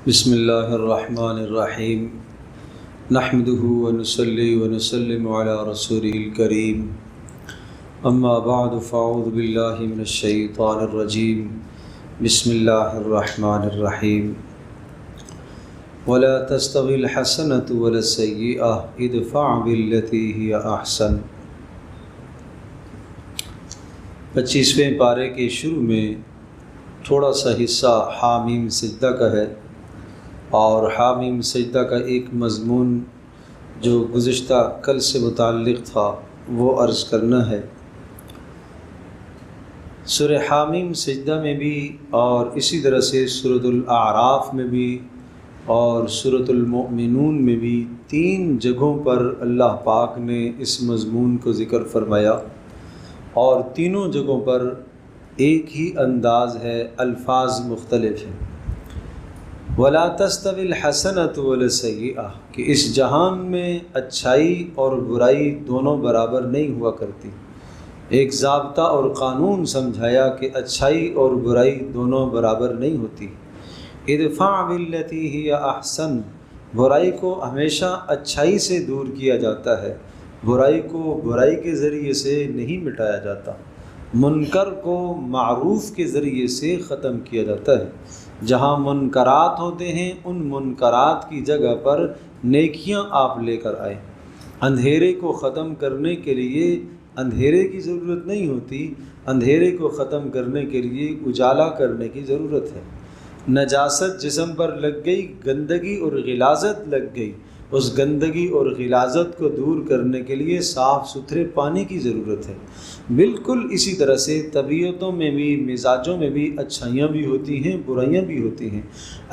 بسم اللہ الرحمن الرحیم نحمده ونصلی ونسلم علی رسولہ الکریم اما بعد فاعوذ باللہ من الشیطان الرجیم بسم اللہ الرحمن الرحیم ولا تستوی الحسنة ولا السیئة ادفع باللتی ہی احسن۔ 25ویں پارے کے شروع میں تھوڑا سا حصہ حامیم سجدہ کا ہے، اور حامیم سجدہ کا ایک مضمون جو گزشتہ کل سے متعلق تھا وہ عرض کرنا ہے۔ سورہ حامیم سجدہ میں بھی اور اسی طرح سے سورۃ الاعراف میں بھی اور سورۃ المؤمنون میں بھی 3 جگہوں پر اللہ پاک نے اس مضمون کو ذکر فرمایا، اور تینوں جگہوں پر ایک ہی انداز ہے، الفاظ مختلف ہیں۔ ولا تستوی الحسنۃ ولا السیئۃ، کہ اس جہان میں اچھائی اور برائی دونوں برابر نہیں ہوا کرتی۔ ایک ضابطہ اور قانون سمجھایا کہ اچھائی اور برائی دونوں برابر نہیں ہوتی۔ ادفع باللتی ہی احسن، برائی کو ہمیشہ اچھائی سے دور کیا جاتا ہے، برائی کو برائی کے ذریعے سے نہیں مٹایا جاتا، منکر کو معروف کے ذریعے سے ختم کیا جاتا ہے۔ جہاں منکرات ہوتے ہیں ان منکرات کی جگہ پر نیکیاں آپ لے کر آئیں۔ اندھیرے کو ختم کرنے کے لیے اندھیرے کی ضرورت نہیں ہوتی، اندھیرے کو ختم کرنے کے لیے اجالا کرنے کی ضرورت ہے۔ نجاست جسم پر لگ گئی، گندگی اور غلاظت لگ گئی، اس گندگی اور غلاظت کو دور کرنے کے لیے صاف ستھرے پانی کی ضرورت ہے۔ بالکل اسی طرح سے طبیعتوں میں بھی، مزاجوں میں بھی اچھائیاں بھی ہوتی ہیں، برائیاں بھی ہوتی ہیں۔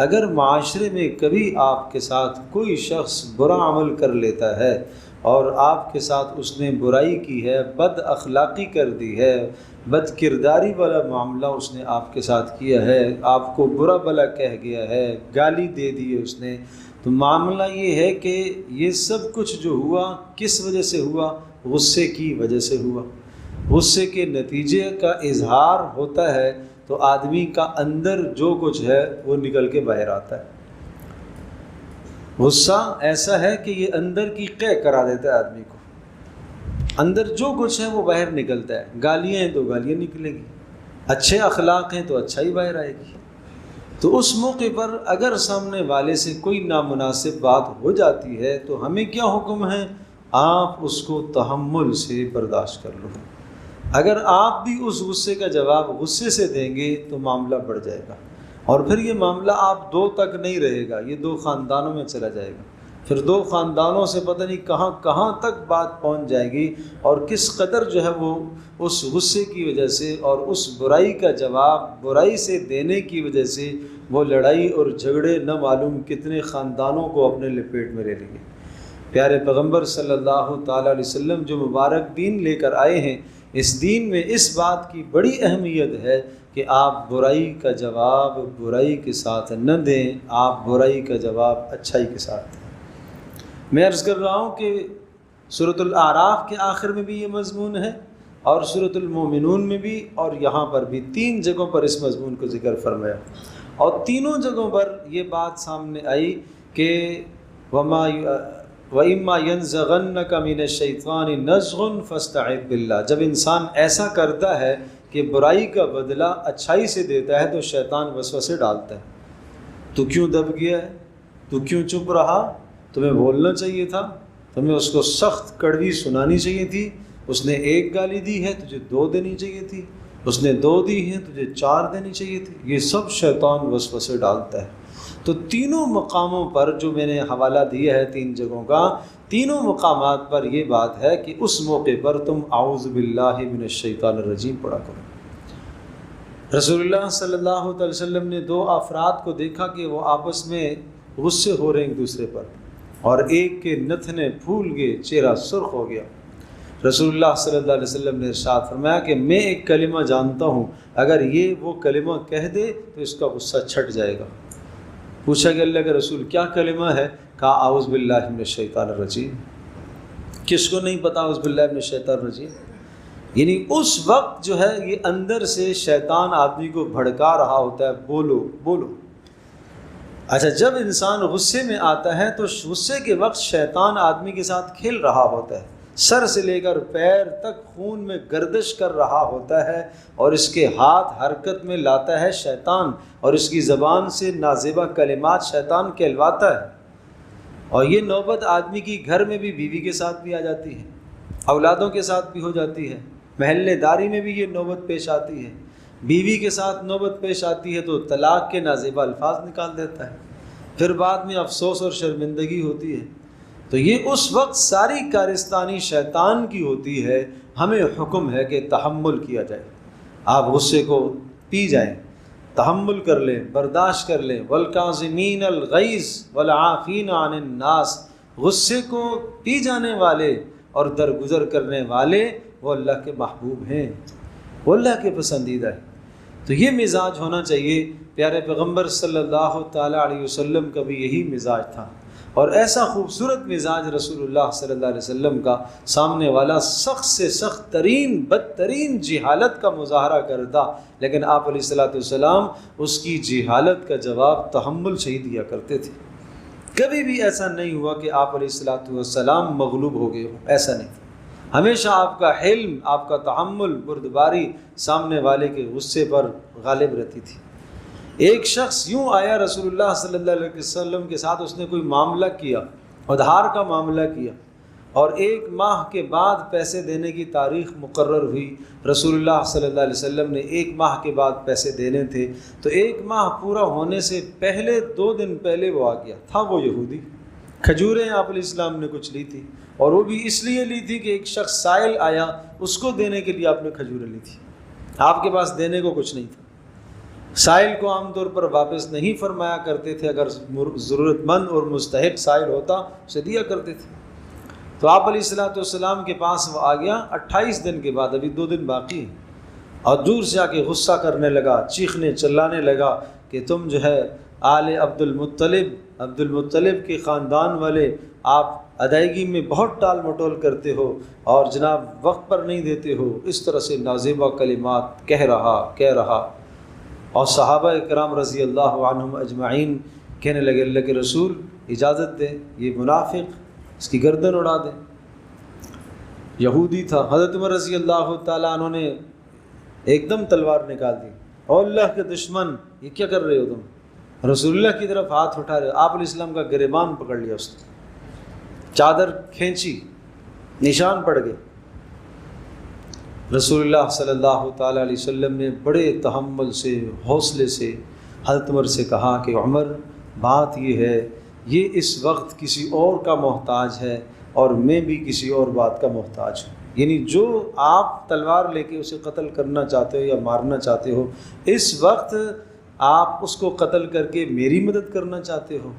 اگر معاشرے میں کبھی آپ کے ساتھ کوئی شخص برا عمل کر لیتا ہے اور آپ کے ساتھ اس نے برائی کی ہے، بد اخلاقی کر دی ہے، بد کرداری والا معاملہ اس نے آپ کے ساتھ کیا ہے، آپ کو برا بھلا کہہ گیا ہے، گالی دے دی ہے اس نے، تو معاملہ یہ ہے کہ یہ سب کچھ جو ہوا کس وجہ سے ہوا؟ غصے کی وجہ سے ہوا۔ غصے کے نتیجے کا اظہار ہوتا ہے تو آدمی کا اندر جو کچھ ہے وہ نکل کے باہر آتا ہے۔ غصہ ایسا ہے کہ یہ اندر کی قے کرا دیتا ہے آدمی کو، اندر جو کچھ ہے وہ باہر نکلتا ہے۔ گالیاں ہیں تو گالیاں نکلیں گی، اچھے اخلاق ہیں تو اچھائی باہر آئے گی۔ تو اس موقع پر اگر سامنے والے سے کوئی نامناسب بات ہو جاتی ہے تو ہمیں کیا حکم ہے؟ آپ اس کو تحمل سے برداشت کر لو۔ اگر آپ بھی اس غصے کا جواب غصے سے دیں گے تو معاملہ بڑھ جائے گا، اور پھر یہ معاملہ آپ 2 تک نہیں رہے گا، یہ 2 خاندانوں میں چلا جائے گا، پھر 2 خاندانوں سے پتہ نہیں کہاں کہاں تک بات پہنچ جائے گی، اور کس قدر جو ہے وہ اس غصے کی وجہ سے اور اس برائی کا جواب برائی سے دینے کی وجہ سے وہ لڑائی اور جھگڑے نہ معلوم کتنے خاندانوں کو اپنے لپیٹ میں لے لیں گے۔ پیارے پیغمبر صلی اللہ تعالیٰ علیہ وسلم جو مبارک دین لے کر آئے ہیں، اس دین میں اس بات کی بڑی اہمیت ہے کہ آپ برائی کا جواب برائی کے ساتھ نہ دیں، آپ برائی کا جواب اچھائی کے ساتھ دیں۔ میں عرض کر رہا ہوں کہ سورۃ الاعراف کے آخر میں بھی یہ مضمون ہے، اور سورۃ المؤمنون میں بھی، اور یہاں پر بھی 3 جگہوں پر اس مضمون کو ذکر فرمایا، اور تینوں جگہوں پر یہ بات سامنے آئی کہ وَإِمَّا يَنزَغَنَّكَ مِنَ الشَّيْطَانِ نَزْغٌ فَاسْتَعِذْ بِاللَّهِ۔ جب انسان ایسا کرتا ہے کہ برائی کا بدلہ اچھائی سے دیتا ہے تو شیطان وسوسے ڈالتا ہے، تو کیوں دب گیا ہے، تو کیوں چپ رہا، تمہیں بولنا چاہیے تھا، تمہیں اس کو سخت کڑوی سنانی چاہیے تھی، اس نے 1 گالی دی ہے تجھے 2 دینی چاہیے تھی، اس نے 2 دی ہیں تجھے 4 دینی چاہیے تھی۔ یہ سب شیطان وسوسے ڈالتا ہے۔ تو تینوں مقاموں پر جو میں نے حوالہ دیا ہے 3 جگہوں کا، تینوں مقامات پر یہ بات ہے کہ اس موقع پر تم اعوذ باللہ من الشیطان الرجیم پڑھا کرو۔ رسول اللہ صلی اللہ علیہ وسلم نے 2 افراد کو دیکھا کہ وہ آپس میں غصے ہو رہے ہیں ایک دوسرے پر، اور ایک کے نتنے پھول گئے، چہرہ سرخ ہو گیا۔ رسول اللہ صلی اللہ علیہ وسلم نے ارشاد فرمایا کہ میں ایک کلمہ جانتا ہوں، اگر یہ وہ کلمہ کہہ دے تو اس کا غصہ چھٹ جائے گا۔ پوچھا کہ اللہ کے رسول کیا کلمہ ہے؟ کہا اعوذ باللہ من الشیطان الرجیم۔ کس کو نہیں پتا اعوذ باللہ من الشیطان الرجیم؟ یعنی اس وقت جو ہے یہ اندر سے شیطان آدمی کو بھڑکا رہا ہوتا ہے، بولو بولو۔ اچھا، جب انسان غصے میں آتا ہے تو غصے کے وقت شیطان آدمی کے ساتھ کھیل رہا ہوتا ہے، سر سے لے کر پیر تک خون میں گردش کر رہا ہوتا ہے، اور اس کے ہاتھ حرکت میں لاتا ہے شیطان، اور اس کی زبان سے نازیبہ کلمات شیطان کہلواتا ہے۔ اور یہ نوبت آدمی کی گھر میں بھی بیوی کے ساتھ بھی آ جاتی ہے، اولادوں کے ساتھ بھی ہو جاتی ہے، محلے داری میں بھی یہ نوبت پیش آتی ہے۔ بیوی کے ساتھ نوبت پیش آتی ہے تو طلاق کے نازیبہ الفاظ نکال دیتا ہے، پھر بعد میں افسوس اور شرمندگی ہوتی ہے۔ تو یہ اس وقت ساری کارستانی شیطان کی ہوتی ہے۔ ہمیں حکم ہے کہ تحمل کیا جائے، آپ غصے کو پی جائیں، تحمل کر لیں، برداشت کر لیں۔ والکاظمین الغیظ والعافین عن الناس، غصے کو پی جانے والے اور درگزر کرنے والے وہ اللہ کے محبوب ہیں، وہ اللہ کے پسندیدہ ہیں۔ تو یہ مزاج ہونا چاہیے۔ پیارے پیغمبر صلی اللہ تعالیٰ علیہ وسلم کا بھی یہی مزاج تھا، اور ایسا خوبصورت مزاج رسول اللہ صلی اللہ علیہ وسلم کا، سامنے والا سخت سے سخت ترین بدترین جہالت کا مظاہرہ کرتا، لیکن آپ علیہ الصلوۃ والسلام اس کی جہالت کا جواب تحمل سے ہی دیا کرتے تھے۔ کبھی بھی ایسا نہیں ہوا کہ آپ علیہ الصلوۃ والسلام مغلوب ہو گئے ہوں، ایسا نہیں تھا۔ ہمیشہ آپ کا حلم، آپ کا تحمل، بردباری سامنے والے کے غصے پر غالب رہتی تھی۔ ایک شخص یوں آیا رسول اللہ صلی اللہ علیہ وسلم کے ساتھ، اس نے کوئی معاملہ کیا، ادھار کا معاملہ کیا، اور 1 ماہ کے بعد پیسے دینے کی تاریخ مقرر ہوئی۔ رسول اللہ صلی اللہ علیہ وسلم نے 1 ماہ کے بعد پیسے دینے تھے، تو 1 ماہ پورا ہونے سے پہلے 2 دن پہلے وہ آ گیا تھا۔ وہ یہودی، کھجوریں آپ علیہ السلام نے کچھ لی تھی، اور وہ بھی اس لیے لی تھی کہ ایک شخص سائل آیا، اس کو دینے کے لیے آپ نے کھجوریں لی تھی، آپ کے پاس دینے کو کچھ نہیں تھا۔ سائل کو عام طور پر واپس نہیں فرمایا کرتے تھے، اگر ضرورت مند اور مستحق سائل ہوتا اسے دیا کرتے تھے۔ تو آپ علیہ الصلوۃ والسلام کے پاس وہ آ گیا 28 دن کے بعد، ابھی 2 دن باقی ہیں، اور دور سے آ کے غصہ کرنے لگا، چیخنے چلانے لگا کہ تم جو ہے آل عبد المطلب کے خاندان والے، آپ ادائیگی میں بہت ٹال مٹول کرتے ہو، اور جناب وقت پر نہیں دیتے ہو۔ اس طرح سے نازیبہ کلمات کہہ رہا، اور صحابہ کرام رضی اللہ عنہم اجمعین کہنے لگے اللہ کے رسول اجازت دیں، یہ منافق، اس کی گردن اڑا دیں۔ یہودی تھا۔ حضرت عمر رضی اللہ تعالیٰ عنہ نے ایک دم تلوار نکال دی، اور اللہ کے دشمن یہ کیا کر رہے ہو تم؟ رسول اللہ کی طرف ہاتھ اٹھا رہے ہو۔ آپ علیہ السلام کا گریبان پکڑ لیا، اس نے چادر کھینچی، نشان پڑ گئے۔ رسول اللہ صلی اللہ تعالیٰ علیہ وسلم نے بڑے تحمل سے، حوصلے سے حضرت عمر سے کہا کہ عمر، بات یہ ہے، یہ اس وقت کسی اور کا محتاج ہے، اور میں بھی کسی اور بات کا محتاج ہوں۔ یعنی جو آپ تلوار لے کے اسے قتل کرنا چاہتے ہو یا مارنا چاہتے ہو، اس وقت آپ اس کو قتل کر کے میری مدد کرنا چاہتے ہو،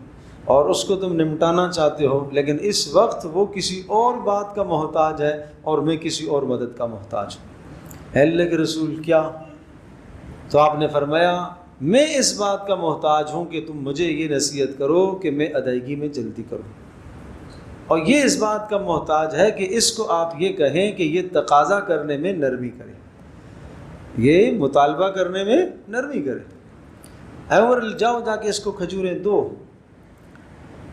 اور اس کو تم نمٹانا چاہتے ہو، لیکن اس وقت وہ کسی اور بات کا محتاج ہے اور میں کسی اور مدد کا محتاج ہوں۔ اے اللہ کے رسول کیا؟ تو آپ نے فرمایا میں اس بات کا محتاج ہوں کہ تم مجھے یہ نصیحت کرو کہ میں ادائیگی میں جلدی کروں، اور یہ اس بات کا محتاج ہے کہ اس کو آپ یہ کہیں کہ یہ تقاضا کرنے میں نرمی کرے، یہ مطالبہ کرنے میں نرمی کرے۔ اے عمر، جاؤ جا کے اس کو کھجوریں دو،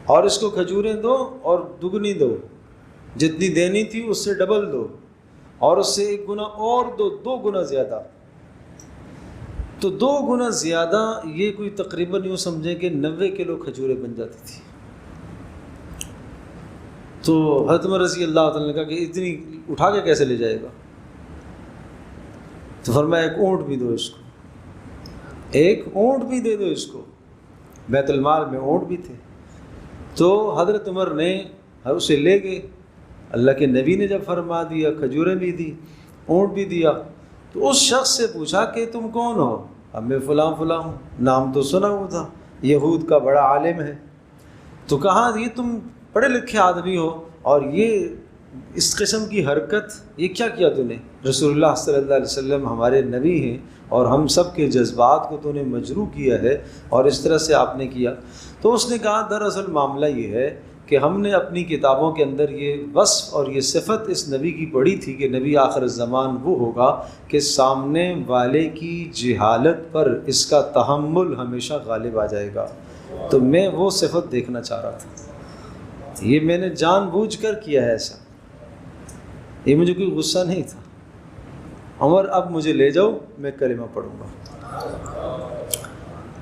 اور اس کو کھجوریں دو اور دگنی دو، جتنی دینی تھی اس سے ڈبل دو، اور اس سے 1 گنا اور دو، 2 گنا زیادہ۔ تو 2 گنا زیادہ، یہ کوئی تقریباً یوں سمجھیں کہ 90 کلو کھجوریں بن جاتی تھی۔ تو حضرت عمر رضی اللہ تعالیٰ نے کہا کہ اتنی اٹھا کے کیسے لے جائے گا؟ تو فرمایا 1 اونٹ بھی دو اس کو، 1 اونٹ بھی دے دو اس کو۔ بیت المال میں اونٹ بھی تھے۔ تو حضرت عمر نے اسے لے گئے۔ اللہ کے نبی نے جب فرما دیا، کھجوریں بھی دی، اونٹ بھی دیا، تو اس شخص سے پوچھا کہ تم کون ہو؟ اب میں فلاں ہوں، نام تو سنا ہوا تھا، یہود کا بڑا عالم ہے۔ تو کہا یہ تم پڑھے لکھے آدمی ہو، اور یہ اس قسم کی حرکت، یہ کیا کیا تو نے؟ رسول اللہ صلی اللہ علیہ وسلم ہمارے نبی ہیں، اور ہم سب کے جذبات کو تو نے مجروح کیا ہے، اور اس طرح سے آپ نے کیا۔ تو اس نے کہا دراصل معاملہ یہ ہے کہ ہم نے اپنی کتابوں کے اندر یہ وصف اور یہ صفت اس نبی کی پڑھی تھی کہ نبی آخر الزمان وہ ہوگا کہ سامنے والے کی جہالت پر اس کا تحمل ہمیشہ غالب آ جائے گا، تو میں وہ صفت دیکھنا چاہ رہا تھا. یہ میں نے جان بوجھ کر کیا ہے ایسا، یہ مجھے کوئی غصہ نہیں تھا. عمر اب مجھے لے جاؤ، میں کلمہ پڑھوں گا.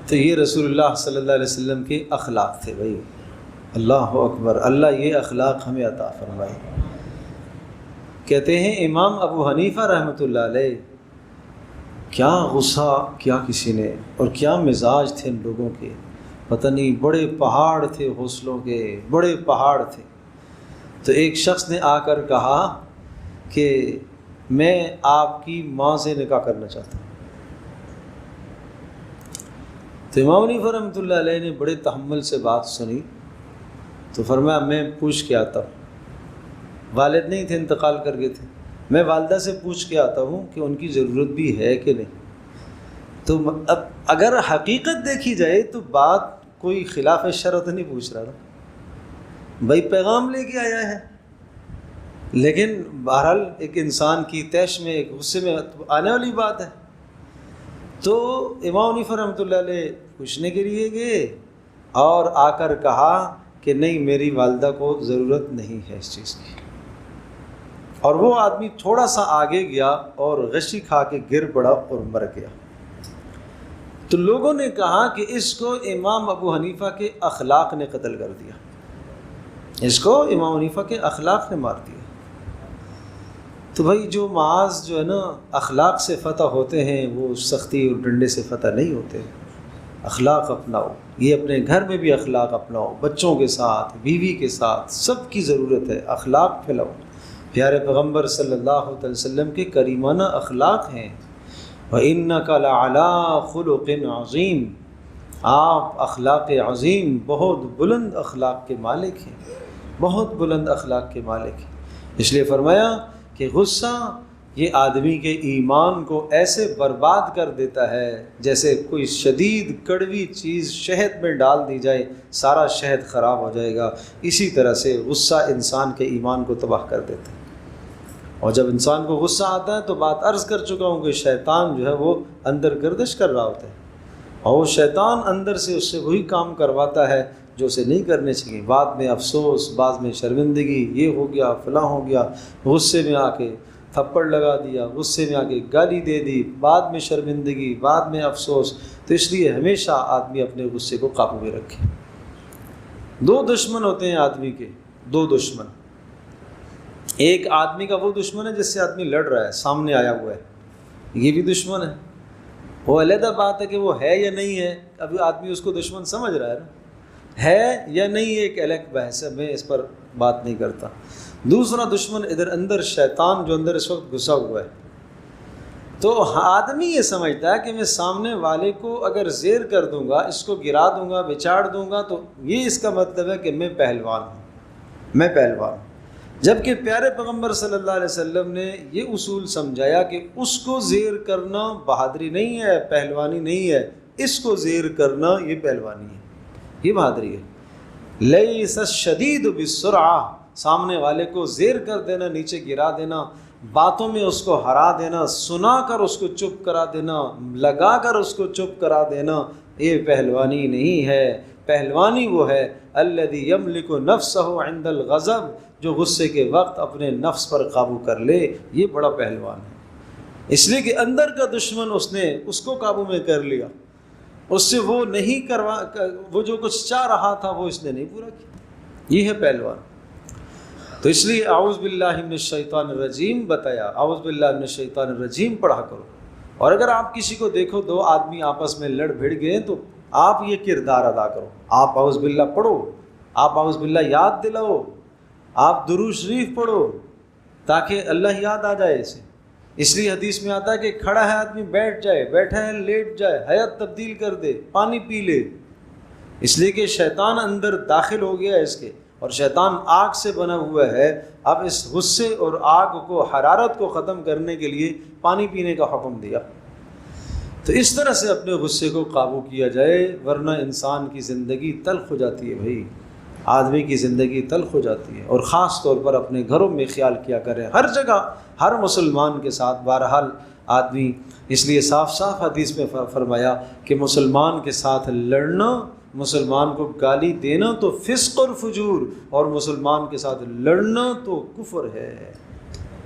تو یہ رسول اللہ صلی اللہ علیہ وسلم کے اخلاق تھے بھائی. اللہ اکبر، اللہ یہ اخلاق ہمیں عطا فرمائے. کہتے ہیں امام ابو حنیفہ رحمۃ اللہ علیہ، کیا غصہ کیا کسی نے، اور کیا مزاج تھے ان لوگوں کے، پتہ نہیں، بڑے پہاڑ تھے حوصلوں کے، بڑے پہاڑ تھے. تو ایک شخص نے آ کر کہا کہ میں آپ کی ماں سے نکاح کرنا چاہتا ہوں. تو امام حنیفہ رحمۃ اللہ علیہ نے بڑے تحمل سے بات سنی، تو فرمایا میں پوچھ کے آتا ہوں. والد نہیں تھے، انتقال کر گئے تھے. میں والدہ سے پوچھ کے آتا ہوں کہ ان کی ضرورت بھی ہے کہ نہیں. تو اب اگر حقیقت دیکھی جائے تو بات کوئی خلاف شرع نہیں پوچھ رہا تھا بھائی، پیغام لے کے آیا ہے. لیکن بہرحال ایک انسان کی طیش میں، ایک غصے میں آنے والی بات ہے. تو امام حنیفہ رحمۃ اللہ علیہ پوچھنے کے لیے گئے اور آ کر کہا کہ نہیں، میری والدہ کو ضرورت نہیں ہے اس چیز کی. اور وہ آدمی تھوڑا سا آگے گیا اور غشی کھا کے گر پڑا اور مر گیا. تو لوگوں نے کہا کہ اس کو امام ابو حنیفہ کے اخلاق نے قتل کر دیا، اس کو امام حنیفہ کے اخلاق نے مار دیا. تو بھائی جو معاذ جو ہے نا اخلاق سے فتح ہوتے ہیں، وہ سختی اور ڈنڈے سے فتح نہیں ہوتے. اخلاق اپناؤ، یہ اپنے گھر میں بھی اخلاق اپناؤ، بچوں کے ساتھ، بیوی کے ساتھ، سب کی ضرورت ہے اخلاق پھیلاؤ. پیارے پیغمبر صلی اللہ علیہ وسلم کے کریمانہ اخلاق ہیں. وَإِنَّكَ لَعَلَىٰ خُلُقٍ عَظِيمٍ، آپ اخلاق عظیم، بہت بلند اخلاق کے مالک ہیں، بہت بلند اخلاق کے مالک ہیں. اس لیے فرمایا کہ غصہ یہ آدمی کے ایمان کو ایسے برباد کر دیتا ہے جیسے کوئی شدید کڑوی چیز شہد میں ڈال دی جائے، سارا شہد خراب ہو جائے گا. اسی طرح سے غصہ انسان کے ایمان کو تباہ کر دیتا ہے. اور جب انسان کو غصہ آتا ہے تو بات عرض کر چکا ہوں کہ شیطان جو ہے وہ اندر گردش کر رہا ہوتا ہے، اور وہ شیطان اندر سے اس سے وہی کام کرواتا ہے جو اسے نہیں کرنے چاہیے. بعد میں افسوس، بعد میں شرمندگی، یہ ہو گیا فلاں ہو گیا، غصے میں آ کے تھپڑ لگا دیا، غصے میں آ کے گالی دے دی، بعد میں شرمندگی، بعد میں افسوس. تو اس لیے ہمیشہ آدمی اپنے غصے کو قابو میں رکھے. دو دشمن ہوتے ہیں آدمی کے، دو دشمن. ایک آدمی کا وہ دشمن ہے جس سے آدمی لڑ رہا ہے، سامنے آیا ہوا ہے، یہ بھی دشمن ہے. وہ علیحدہ بات ہے کہ وہ ہے یا نہیں ہے، ابھی آدمی اس کو دشمن سمجھ رہا ہے نا، ہے یا نہیں ایک الگ بحث ہے، میں اس پر بات نہیں کرتا. دوسرا دشمن ادھر اندر شیطان جو اندر اس وقت گھسا ہوا ہے. تو آدمی یہ سمجھتا ہے کہ میں سامنے والے کو اگر زیر کر دوں گا، اس کو گرا دوں گا، بچاڑ دوں گا، تو یہ اس کا مطلب ہے کہ میں پہلوان ہوں، میں پہلوان ہوں. جبکہ پیارے پیغمبر صلی اللہ علیہ وسلم نے یہ اصول سمجھایا کہ اس کو زیر کرنا بہادری نہیں ہے، پہلوانی نہیں ہے، اس کو زیر کرنا یہ پہلوانی ہے، یہ بہادری ہے. لیس الشدید بالسرعہ، سامنے والے کو زیر کر دینا، نیچے گرا دینا، باتوں میں اس کو ہرا دینا، سنا کر اس کو چپ کرا دینا، لگا کر اس کو چپ کرا دینا، یہ پہلوانی نہیں ہے. پہلوانی وہ ہے الذی یملک نفسہ عند الغضب، جو غصے کے وقت اپنے نفس پر قابو کر لے، یہ بڑا پہلوان ہے. اس لیے کہ اندر کا دشمن اس نے اس کو قابو میں کر لیا، اس سے وہ نہیں وہ جو کچھ چاہ رہا تھا وہ اس نے نہیں پورا کیا. یہ ہے پہلوان. تو اس لیے اعوذ باللہ من الشیطان الرجیم بتایا، اعوذ باللہ من الشیطان الرجیم پڑھا کرو. اور اگر آپ کسی کو دیکھو دو آدمی آپس میں لڑ بھڑ گئے تو آپ یہ کردار ادا کرو، آپ اعوذ باللہ پڑھو، آپ اعوذ باللہ یاد دلاؤ، آپ درود شریف پڑھو تاکہ اللہ یاد آ جائے اسے. اس لیے حدیث میں آتا ہے کہ کھڑا ہے آدمی بیٹھ جائے، بیٹھا ہے لیٹ جائے، حیات تبدیل کر دے، پانی پی لے. اس لیے کہ شیطان اندر داخل ہو گیا ہے اس کے، اور شیطان آگ سے بنا ہوا ہے. اب اس غصے اور آگ کو، حرارت کو ختم کرنے کے لیے پانی پینے کا حکم دیا. تو اس طرح سے اپنے غصے کو قابو کیا جائے، ورنہ انسان کی زندگی تلخ ہو جاتی ہے بھائی، آدمی کی زندگی تلخ ہو جاتی ہے. اور خاص طور پر اپنے گھروں میں خیال کیا کریں، ہر جگہ ہر مسلمان کے ساتھ. بہرحال آدمی، اس لیے صاف صاف حدیث میں فرمایا کہ مسلمان کے ساتھ لڑنا مسلمان کو گالی دینا تو فسق اور فجور، اور مسلمان کے ساتھ لڑنا تو کفر ہے۔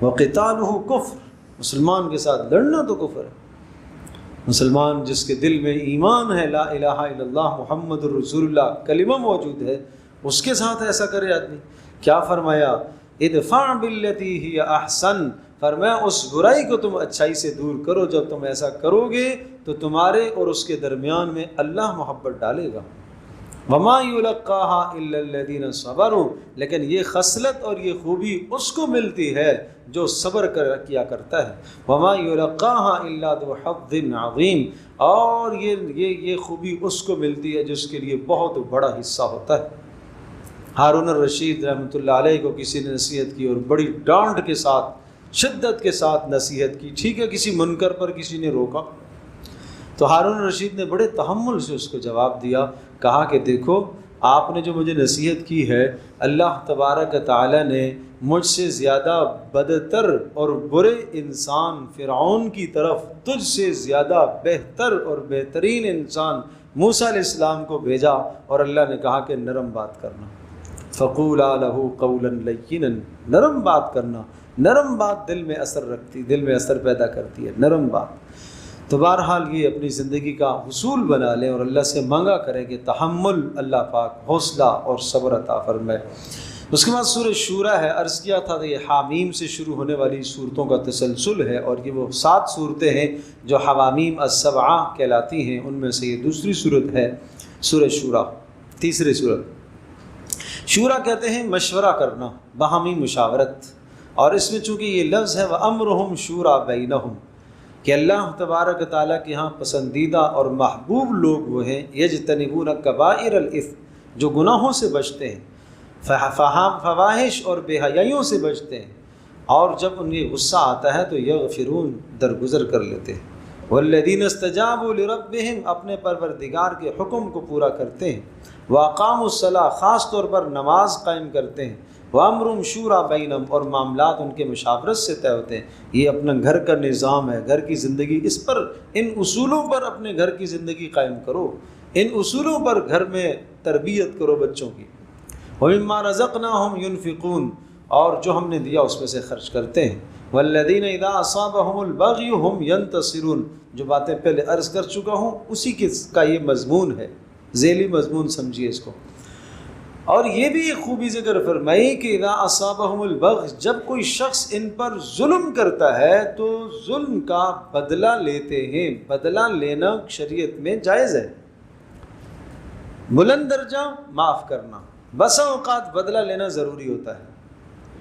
وقتالہ کفر، مسلمان کے ساتھ لڑنا تو کفر ہے۔ مسلمان جس کے دل میں ایمان ہے، لا الہ الا اللہ محمد الرسول اللہ کلمہ موجود ہے، اس کے ساتھ ایسا کرے آدمی۔ کیا فرمایا؟ ادفع باللتی ہی احسن، فرمایا اس برائی کو تم اچھائی سے دور کرو۔ جب تم ایسا کرو گے تو تمہارے اور اس کے درمیان میں اللہ محبت ڈالے گا۔ وما یلقاها الا الذین صبروا، لیکن یہ خصلت اور یہ خوبی اس کو ملتی ہے جو صبر کیا کرتا ہے۔ وما یلقاها الا ذو حظ عظیم، اور یہ خوبی اس کو ملتی ہے جس کے لیے بہت بڑا حصہ ہوتا ہے۔ ہارون الرشید رحمۃ اللہ علیہ کو کسی نے نصیحت کی اور بڑی ڈانٹ کے ساتھ، شدت کے ساتھ نصیحت کی، ٹھیک ہے، کسی منکر پر کسی نے روکا تو ہارون الرشید نے بڑے تحمل سے اس کو جواب دیا، کہا کہ دیکھو آپ نے جو مجھے نصیحت کی ہے، اللہ تبارک تعالی نے مجھ سے زیادہ بدتر اور برے انسان فرعون کی طرف تجھ سے زیادہ بہتر اور بہترین انسان موسیٰ علیہ السلام کو بھیجا، اور اللہ نے کہا کہ نرم بات کرنا، فقولا لہ قولا لینا، نرم بات کرنا۔ نرم بات دل میں اثر رکھتی، دل میں اثر پیدا کرتی ہے نرم بات۔ تو بہرحال یہ اپنی زندگی کا حصول بنا لیں اور اللہ سے مانگا کریں کہ تحمل اللہ پاک حوصلہ اور صبر عطا فرمائے۔ اس کے بعد سورہ شورا ہے، عرض کیا تھا کہ یہ حامیم سے شروع ہونے والی صورتوں کا تسلسل ہے، اور یہ وہ 7 صورتیں ہیں جو حوامیم السبعہ کہلاتی ہیں، ان میں سے یہ دوسری صورت ہے سورہ شورا، تیسری صورت۔ شورا کہتے ہیں مشورہ کرنا، باہمی مشاورت، اور اس میں چونکہ یہ لفظ ہے وَأَمْرُهُمْ شُورَى بَيْنَهُمْ، کہ اللہ تبارک تعالیٰ کے ہاں پسندیدہ اور محبوب لوگ وہ ہیں یجتنبون کبائر الاثم، جو گناہوں سے بچتے ہیں، فواحش اور بے حیائیوں سے بچتے ہیں، اور جب انہیں غصہ آتا ہے تو یغفرون، درگزر کر لیتے ہیں۔ والذین استجابوا لربہم، اپنے پروردگار کے حکم کو پورا کرتے ہیں۔ واقاموا الصلاۃ، خاص طور پر نماز قائم کرتے ہیں۔ وامرهم شورا بینہم، اور معاملات ان کے مشاورت سے طے ہوتے ہیں۔ یہ اپنا گھر کا نظام ہے، گھر کی زندگی، اس پر، ان اصولوں پر اپنے گھر کی زندگی قائم کرو، ان اصولوں پر گھر میں تربیت کرو بچوں کی۔ ومما رزقناہم ینفقون، اور جو ہم نے دیا اس میں سے خرچ کرتے ہیں۔ والذین اذا اصابہم البغی ہم ینتصرون، جو باتیں پہلے عرض کر چکا ہوں اسی کا یہ مضمون ہے، ذیلی مضمون سمجھیے اس کو۔ اور یہ بھی ایک خوبی ذکر فرمائی کہ اذا اصابہم البغی، جب کوئی شخص ان پر ظلم کرتا ہے تو ظلم کا بدلہ لیتے ہیں۔ بدلہ لینا شریعت میں جائز ہے، بلند درجہ معاف کرنا۔ بسا اوقات بدلہ لینا ضروری ہوتا ہے۔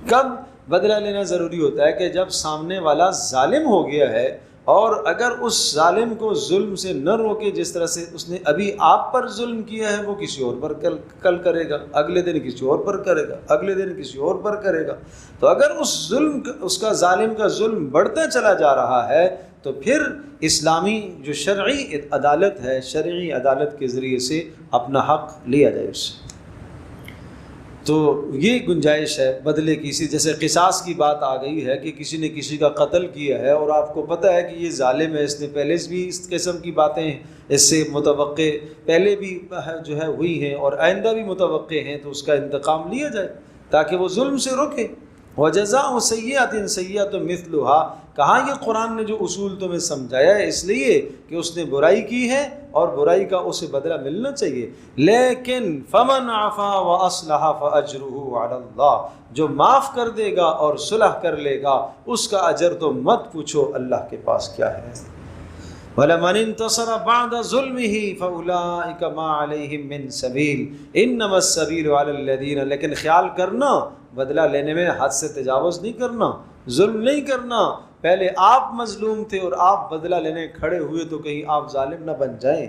کب بدلہ لینا ضروری ہوتا ہے؟ کہ جب سامنے والا ظالم ہو گیا ہے، اور اگر اس ظالم کو ظلم سے نہ روکے، جس طرح سے اس نے ابھی آپ پر ظلم کیا ہے، وہ کسی اور پر کل کرے گا، اگلے دن کسی اور پر کرے گا، اگلے دن کسی اور پر کرے گا۔ تو اگر اس کا ظالم کا ظلم بڑھتا چلا جا رہا ہے تو پھر اسلامی جو شرعی عدالت ہے، شرعی عدالت کے ذریعے سے اپنا حق لیا جائے اس سے۔ تو یہ گنجائش ہے بدلے کی، اسی جیسے قصاص کی بات آ گئی ہے کہ کسی نے کسی کا قتل کیا ہے اور آپ کو پتہ ہے کہ یہ ظالم ہے، اس نے پہلے سے بھی اس قسم کی باتیں اس سے متوقع پہلے بھی جو ہے ہوئی ہیں اور آئندہ بھی متوقع ہیں، تو اس کا انتقام لیا جائے تاکہ وہ ظلم سے روکے۔ وَجَزَاءُ سَيِّئَةٍ سَيِّئَةٌ مِثْلُهَا، کہاں یہ قرآن نے جو اصول تمہیں سمجھایا ہے اس لیے کہ اس نے برائی کی ہے اور برائی کا اسے بدلہ ملنا چاہیے، لیکن فَمَنْ عَفَا وَأَصْلَحَ فَأَجْرُهُ عَلَى اللَّهِ، جو معاف کر دے گا اور صلح کر لے گا اس کا اجر تو مت پوچھو اللہ کے پاس کیا ہے۔ وَلَمَنِ انْتَصَرَ بَعْدَ ظُلْمِهِ فَأُولَٰئِكَ مَا عَلَيْهِم مِّن سَبِيلٍ إِنَّمَا السَّبِيلُ عَلَى الَّذِينَ، لیکن خیال کرنا بدلہ لینے میں حد سے تجاوز نہیں کرنا، ظلم نہیں کرنا۔ پہلے آپ مظلوم تھے اور آپ بدلہ لینے کھڑے ہوئے تو کہیں آپ ظالم نہ بن جائیں،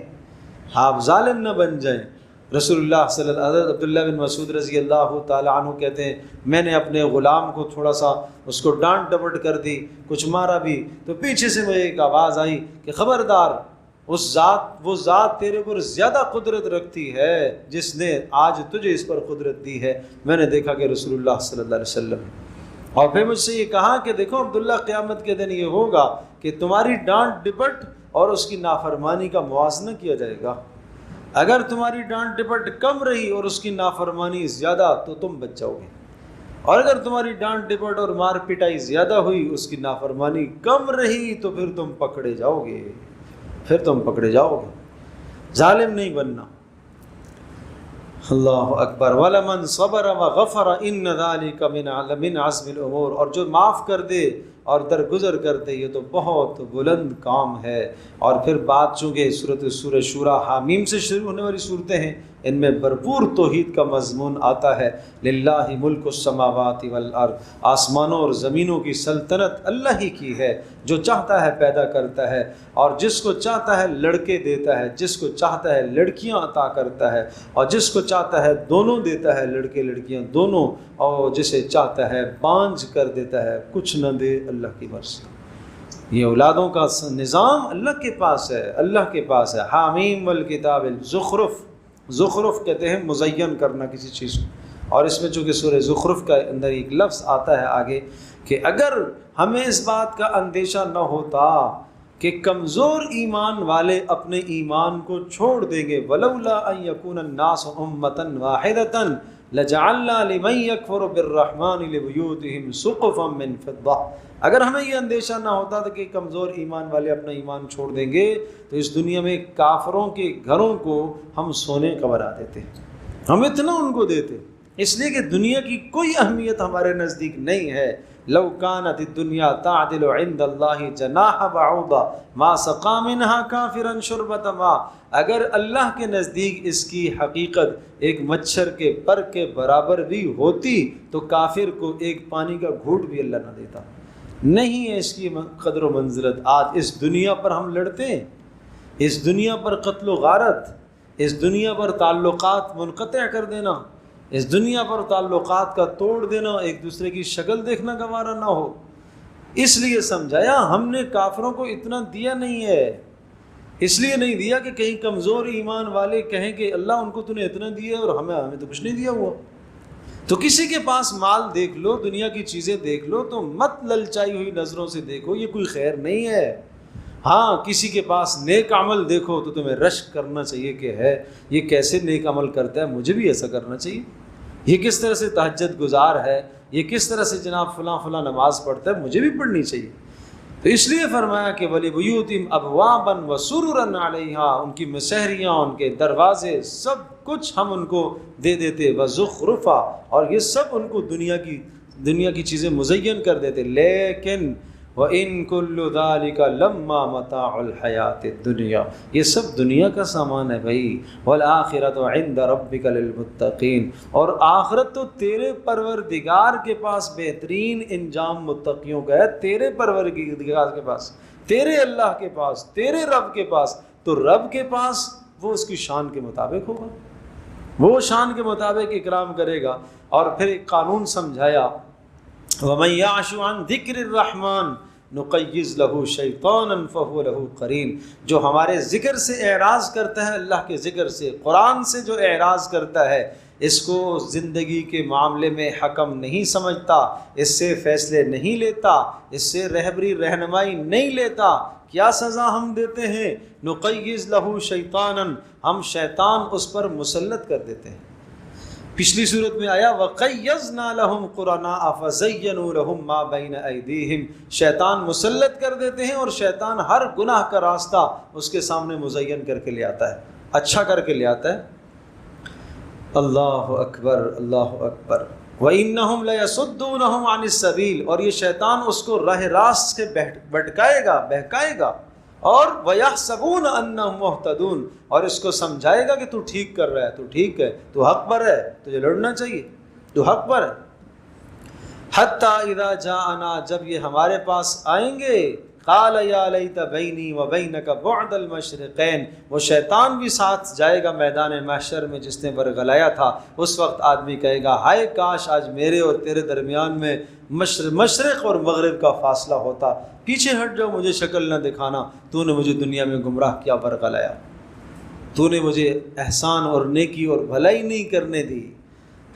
آپ ظالم نہ بن جائیں۔ رسول اللہ صلی اللہ علیہ وسلم، عبداللہ بن مسعود رضی اللہ تعالی عنہ کہتے ہیں میں نے اپنے غلام کو تھوڑا سا اس کو ڈانٹ ڈپٹ کر دی، کچھ مارا بھی، تو پیچھے سے مجھے ایک آواز آئی کہ خبردار، وہ ذات تیرے پر زیادہ قدرت رکھتی ہے جس نے آج تجھے اس پر قدرت دی ہے۔ میں نے دیکھا کہ رسول اللہ صلی اللہ علیہ وسلم، اور پھر مجھ سے یہ کہا کہ دیکھو عبداللہ، قیامت کے دن یہ ہوگا کہ تمہاری ڈانٹ ڈپٹ اور اس کی نافرمانی کا موازنہ کیا جائے گا۔ اگر تمہاری ڈانٹ ڈپٹ کم رہی اور اس کی نافرمانی زیادہ تو تم بچ جاؤ گے، اور اگر تمہاری ڈانٹ ڈپٹ اور مار پٹائی زیادہ ہوئی، اس کی نافرمانی کم رہی، تو پھر تم پکڑے جاؤ گے، پھر تم پکڑے جاؤ گے۔ ظالم نہیں بننا۔ اللہ اکبر۔ وَلَمَنْ صَبَرَ وَغَفَرَ إِنَّ ذَلِكَ مِنْ عَزْمِ الْأُمُورِ، اور جو معاف کر دے اور درگزر کر دے، یہ تو بہت بلند کام ہے۔ اور پھر بات چونکہ سورہ شورى حامیم سے شروع ہونے والی صورتیں ہیں، ان میں بھرپور توحید کا مضمون آتا ہے۔ للہ ملک السماوات والارض، آسمانوں اور زمینوں کی سلطنت اللہ ہی کی ہے، جو چاہتا ہے پیدا کرتا ہے، اور جس کو چاہتا ہے لڑکے دیتا ہے، جس کو چاہتا ہے لڑکیاں عطا کرتا ہے، اور جس کو چاہتا ہے دونوں دیتا ہے، لڑکے لڑکیاں دونوں، اور جسے چاہتا ہے بانجھ کر دیتا ہے، کچھ نہ دے، اللہ کی مرضی۔ یہ اولادوں کا نظام اللہ کے پاس ہے، اللہ کے پاس ہے۔ حامیم والکتاب الزخرف، زخرف کہتے ہیں مزین کرنا کسی چیز کو، اور اس میں چونکہ سورہ زخرف کا اندر ایک لفظ آتا ہے آگے کہ اگر ہمیں اس بات کا اندیشہ نہ ہوتا کہ کمزور ایمان والے اپنے ایمان کو چھوڑ دیں گے، وَلَوْلَا أَن يَكُونَ النَّاسُ أُمَّةً وَاحِدَةً لَجَعَلْنَا لِمَن يَكْفُرُ بِالرَّحْمَنِ لِبُيُوتِهِمْ سُقُفًا مِّن فِضَّةٍ، اگر ہمیں یہ اندیشہ نہ ہوتا تھا کہ کمزور ایمان والے اپنا ایمان چھوڑ دیں گے، تو اس دنیا میں کافروں کے گھروں کو ہم سونے کا بنا دیتے، ہم اتنا ان کو دیتے، اس لیے کہ دنیا کی کوئی اہمیت ہمارے نزدیک نہیں ہے۔ لو كانت الدنيا تعدل عند الله جناح بعوضة ما سقى منها كافرا شربة ماء، اگر اللہ کے نزدیک اس کی حقیقت ایک مچھر کے پر کے برابر بھی ہوتی تو کافر کو ایک پانی کا گھونٹ بھی اللہ نہ دیتا۔ نہیں ہے اس کی قدر و منزلت۔ آج اس دنیا پر ہم لڑتے ہیں، اس دنیا پر قتل و غارت، اس دنیا پر تعلقات منقطع کر دینا، اس دنیا پر تعلقات کا توڑ دینا، ایک دوسرے کی شکل دیکھنا گوارا نہ ہو۔ اس لیے سمجھایا ہم نے کافروں کو اتنا دیا نہیں ہے، اس لیے نہیں دیا کہ کہیں کمزور ایمان والے کہیں کہ اللہ ان کو تو نے اتنا دیا اور ہمیں تو کچھ نہیں دیا ہوا۔ تو کسی کے پاس مال دیکھ لو، دنیا کی چیزیں دیکھ لو، تو مت للچائی ہوئی نظروں سے دیکھو، یہ کوئی خیر نہیں ہے۔ ہاں کسی کے پاس نیک عمل دیکھو تو تمہیں رشک کرنا چاہیے کہ ہے یہ کیسے نیک عمل کرتا ہے، مجھے بھی ایسا کرنا چاہیے، یہ کس طرح سے تہجد گزار ہے، یہ کس طرح سے جناب فلاں فلاں نماز پڑھتا ہے، مجھے بھی پڑھنی چاہیے۔ تو اس لیے فرمایا کہ وَلِبُيُوتِهِمْ أَبْوَابًا وَسُرُرًا عَلَيْهَا، ان کی مسحریاں، ان کے دروازے، سب کچھ ہم ان کو دے دیتے، وَزُخْرُفًا، اور یہ سب ان کو دنیا کی چیزیں مزین کر دیتے، لیکن وَإِن كُلُّ ذَلِكَ لَمَّا مَتَاعُ الْحَيَاةِ الدُّنْيَا، یہ سب دنیا کا سامان ہے بھائی، وَالْآخِرَةُ عِنْدَ رَبِّكَ لِلْمُتَّقِينَ، اور آخرت تو تیرے پروردگار کے پاس بہترین انجام متقیوں کا ہے، تیرے پروردگار کے پاس، تیرے اللہ کے پاس، تیرے رب کے پاس۔ تو رب کے پاس وہ اس کی شان کے مطابق ہوگا، وہ شان کے مطابق اکرام کرے گا۔ اور پھر ایک قانون سمجھایا، وَمَن يَعْشُ عَن ذِكْرِ الرَّحْمَنِ نُقَيِّضْ لَهُ شَيْطَانًا فَهُوَ لَهُ قَرِينٌ، جو ہمارے ذکر سے اعراض کرتا ہے، اللہ کے ذکر سے، قرآن سے جو اعراض کرتا ہے، اس کو زندگی کے معاملے میں حکم نہیں سمجھتا، اس سے فیصلے نہیں لیتا، اس سے رہبری رہنمائی نہیں لیتا، کیا سزا ہم دیتے ہیں؟ نُقَيِّضْ لَهُ شَيْطَانًا، ہم شیطان اس پر مسلط کر دیتے ہیں۔ پچھلی صورت میں آیا وَقَيَّضْنَا لَهُمْ قُرَنَاءَ فَزَيَّنُوا لَهُم مَّا بَيْنَ أَيْدِيهِمْ، شیطان مسلط کر دیتے ہیں، اور شیطان ہر گناہ کا راستہ اس کے سامنے مزین کر کے لے آتا ہے، اچھا کر کے لے آتا ہے۔ اللہ اکبر، اللہ اکبر۔ وَإِنَّهُمْ لَيَصُدُّونَهُمْ عَنِ السَّبِيلِ، اور یہ شیطان اس کو راہ راست سے بھٹکائے گا، بہکائے گا، اور وَيَحْسَبُونَ أَنَّهُمْ مُهْتَدُونَ، اور اس کو سمجھائے گا کہ تو ٹھیک کر رہا ہے، تو ٹھیک ہے، تو حق پر ہے، تجھے لڑنا چاہیے، تو حق پر ہے۔ حَتَّى إِذَا جَاءَنَا، جب یہ ہمارے پاس آئیں گے، قَالَ يَا لَيْتَ بَيْنِي وَبَيْنَكَ بُعْدَ الْمَشْرِقَيْنِ، وہ شیطان بھی ساتھ جائے گا میدان محشر میں جس نے ورگلایا تھا۔ اس وقت آدمی کہے گا ہائے کاش آج میرے اور تیرے درمیان میں مشرق اور مغرب کا فاصلہ ہوتا، پیچھے ہٹ جاؤ، مجھے شکل نہ دکھانا، تو نے مجھے دنیا میں گمراہ کیا، ورگلایا، تو نے مجھے احسان اور نیکی اور بھلائی نہیں کرنے دی۔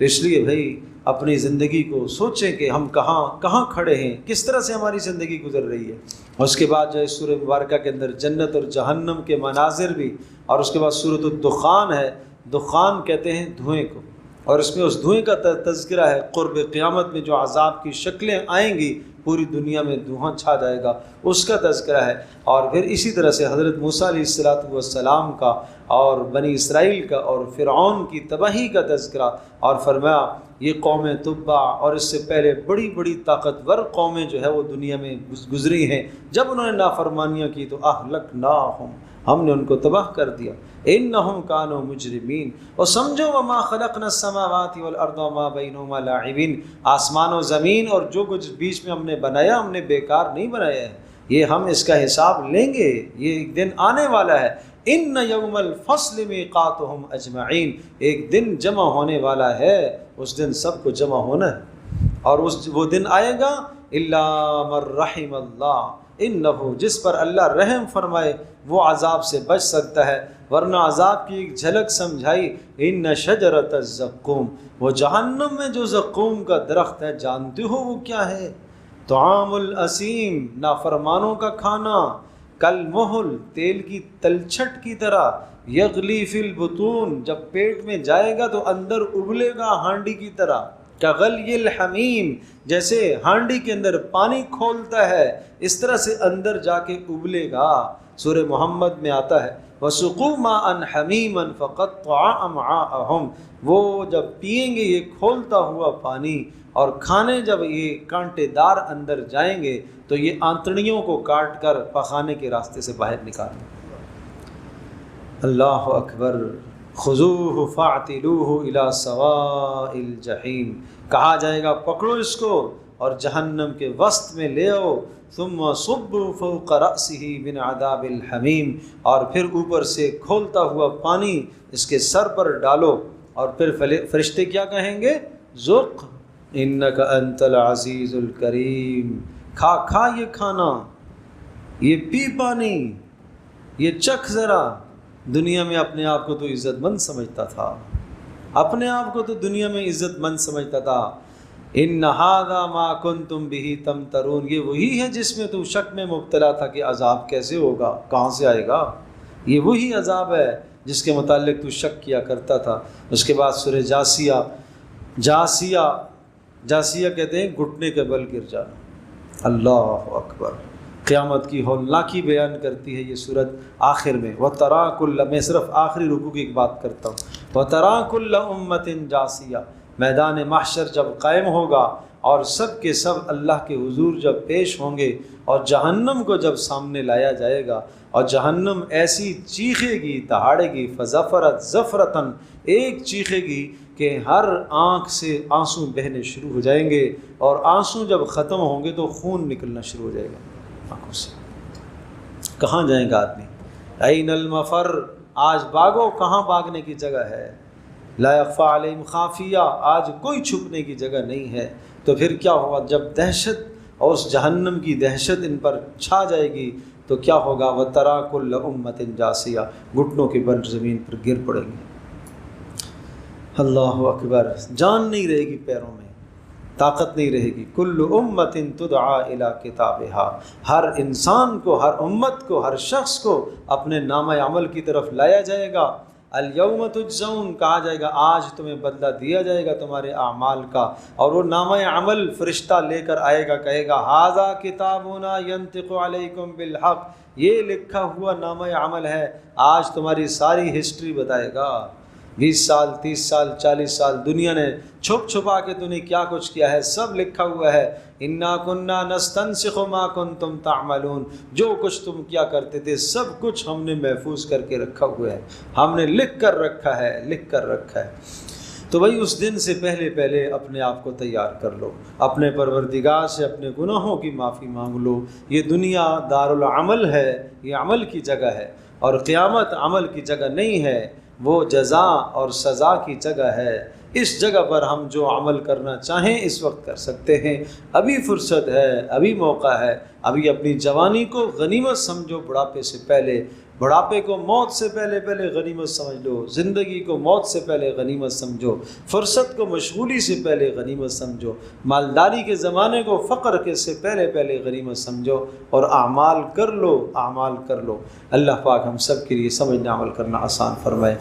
تو اس لیے بھائی اپنی زندگی کو سوچیں کہ ہم کہاں کھڑے ہیں، کس طرح سے ہماری زندگی گزر رہی ہے۔ اور اس کے بعد جو ہے سورہ مبارکہ کے اندر جنت اور جہنم کے مناظر بھی، اور اس کے بعد سورۃ الدخان ہے، دخان کہتے ہیں دھوئیں کو، اور اس میں اس دھوئیں کا تذکرہ ہے، قرب قیامت میں جو عذاب کی شکلیں آئیں گی، پوری دنیا میں دھواں چھا جائے گا، اس کا تذکرہ ہے۔ اور پھر اسی طرح سے حضرت موسیٰ علیہ السلام کا اور بنی اسرائیل کا اور فرعون کی تباہی کا تذکرہ، اور فرمایا یہ قوم تبع اور اس سے پہلے بڑی بڑی طاقتور قومیں جو ہے وہ دنیا میں گزری ہیں، جب انہوں نے نافرمانیاں کی تو اہلکناہم، ہم نے ان کو تباہ کر دیا، انہم کانوا مجرمین۔ اور سمجھو وما خلقنا السماوات والارض وما بینہما لاعبین، آسمان و زمین اور جو کچھ بیچ میں ہم نے بنایا، ہم نے بیکار نہیں بنایا ہے، یہ ہم اس کا حساب لیں گے، یہ ایک دن آنے والا ہے۔ ان یوم الفصل میقاتہم اجمعین، ایک دن جمع ہونے والا ہے، اس دن سب کو جمع ہونا ہے، اور وہ دن آئے گا الا من رحم اللہ، انہ، جس پر اللہ رحم فرمائے وہ عذاب سے بچ سکتا ہے، ورنہ عذاب کی ایک جھلک سمجھائی، ان شجرۃ الزقوم، وہ جہنم میں جو زقوم کا درخت ہے جانتے ہو وہ کیا ہے؟ طعام الاسیم، نافرمانوں کا کھانا، کالمہل، تیل کی تلچھٹ کی طرح، یغلی فی البطون، جب پیٹ میں جائے گا تو اندر ابلے گا ہانڈی کی طرح، کغلی الحمیم، جیسے ہانڈی کے اندر پانی کھولتا ہے اس طرح سے اندر جا کے ابلے گا۔ سورہ محمد میں آتا ہے وَسُقُوا مَاءً حَمِيمًا فَقَطَّعَ أَمْعَاءَهُمْ، وہ جب پئیں گے یہ کھولتا ہوا پانی، اور کھانے جب یہ کانٹے دار اندر جائیں گے تو یہ آنتڑیوں کو کاٹ کر پخانے کے راستے سے باہر نکالیں۔ اللہ اکبر۔ خذوہ فاعتلوہ الی سواء الجحیم، کہا جائے گا پکڑو اس کو اور جہنم کے وسط میں لے آؤ، ثم صبوا فوق رأسہ من عذاب الحمیم، اور پھر اوپر سے کھولتا ہوا پانی اس کے سر پر ڈالو، اور پھر فرشتے کیا کہیں گے؟ ذق انک انت العزیز الکریم، کھا یہ کھانا، یہ پی پانی، یہ چکھ ذرا۔ دنیا میں اپنے آپ کو تو عزت مند سمجھتا تھا، اپنے آپ کو تو دنیا میں عزت مند سمجھتا تھا۔ ان ھذا ما کنتم به تمترون، یہ وہی ہے جس میں تو شک میں مبتلا تھا کہ عذاب کیسے ہوگا، کہاں سے آئے گا، یہ وہی عذاب ہے جس کے متعلق تو شک کیا کرتا تھا۔ اس کے بعد سورہ جاسیہ کہتے ہیں گھٹنے کے بل گر جانا۔ اللہ اکبر۔ قیامت کی ہولناکی بیان کرتی ہے یہ سورت آخر میں۔ وَتَرَا كُلَّ، میں صرف آخری رکوع کی ایک بات کرتا ہوں۔ وَتَرَا كُلَّ أُمَّةٍ جَاسِيَةٍ، میدان محشر جب قائم ہوگا اور سب کے سب اللہ کے حضور جب پیش ہوں گے، اور جہنم کو جب سامنے لایا جائے گا، اور جہنم ایسی چیخے گی، دہاڑے گی، فَزَفَرَتْ زَفْرَةً، ایک چیخے گی کہ ہر آنکھ سے آنسو بہنے شروع ہو جائیں گے، اور آنسو جب ختم ہوں گے تو خون نکلنا شروع ہو جائے گا آنکھوں سے۔ کہاں جائیں گا آدمی؟ این المفر، آج بھاگو، کہاں بھاگنے کی جگہ ہے؟ لا یخفی علیہم خافیہ، آج کوئی چھپنے کی جگہ نہیں ہے۔ تو پھر کیا ہوگا جب دہشت اور اس جہنم کی دہشت ان پر چھا جائے گی تو کیا ہوگا؟ وَتَرَا كُلَّ أُمَّةٍ جَاسِيَةٍ، گھٹنوں کے بل زمین پر گر پڑیں گے۔ اللہ اکبر۔ جان نہیں رہے گی پیروں میں، طاقت نہیں رہے گی۔ کل امت تدعا الی کتابہا، ہر انسان کو، ہر امت کو، ہر شخص کو اپنے نامہ عمل کی طرف لایا جائے گا۔ الیوم تجزون، کہا جائے گا آج تمہیں بدلہ دیا جائے گا تمہارے اعمال کا، اور وہ نامہ عمل فرشتہ لے کر آئے گا، کہے گا ھذا کتابنا ینطق علیکم بالحق، یہ لکھا ہوا نامہ عمل ہے، آج تمہاری ساری ہسٹری بتائے گا۔ 20 سال، 30 سال، 40 سال دنیا نے چھپ چھپا کے تو نے کیا کچھ کیا ہے، سب لکھا ہوا ہے۔ انا کنا نستنسخ ما کنتم تعملون، جو کچھ تم کیا کرتے تھے سب کچھ ہم نے محفوظ کر کے رکھا ہوا ہے، ہم نے لکھ کر رکھا ہے۔ تو بھائی اس دن سے پہلے اپنے آپ کو تیار کر لو، اپنے پروردگار سے اپنے گناہوں کی معافی مانگ لو۔ یہ دنیا دارالعمل ہے، یہ عمل کی جگہ ہے، اور قیامت عمل کی جگہ نہیں ہے، وہ جزا اور سزا کی جگہ ہے۔ اس جگہ پر ہم جو عمل کرنا چاہیں اس وقت کر سکتے ہیں، ابھی فرصت ہے، ابھی موقع ہے، ابھی اپنی جوانی کو غنیمت سمجھو، بڑھاپے سے پہلے بڑھاپے کو موت سے پہلے پہلے غنیمت سمجھ لو، زندگی کو موت سے پہلے غنیمت سمجھو، فرصت کو مشغولی سے پہلے غنیمت سمجھو، مالداری کے زمانے کو فقر کے سے پہلے پہلے غنیمت سمجھو، اور اعمال کر لو، اعمال کر لو۔ اللہ پاک ہم سب کے لیے سمجھنا عمل کرنا آسان فرمائے۔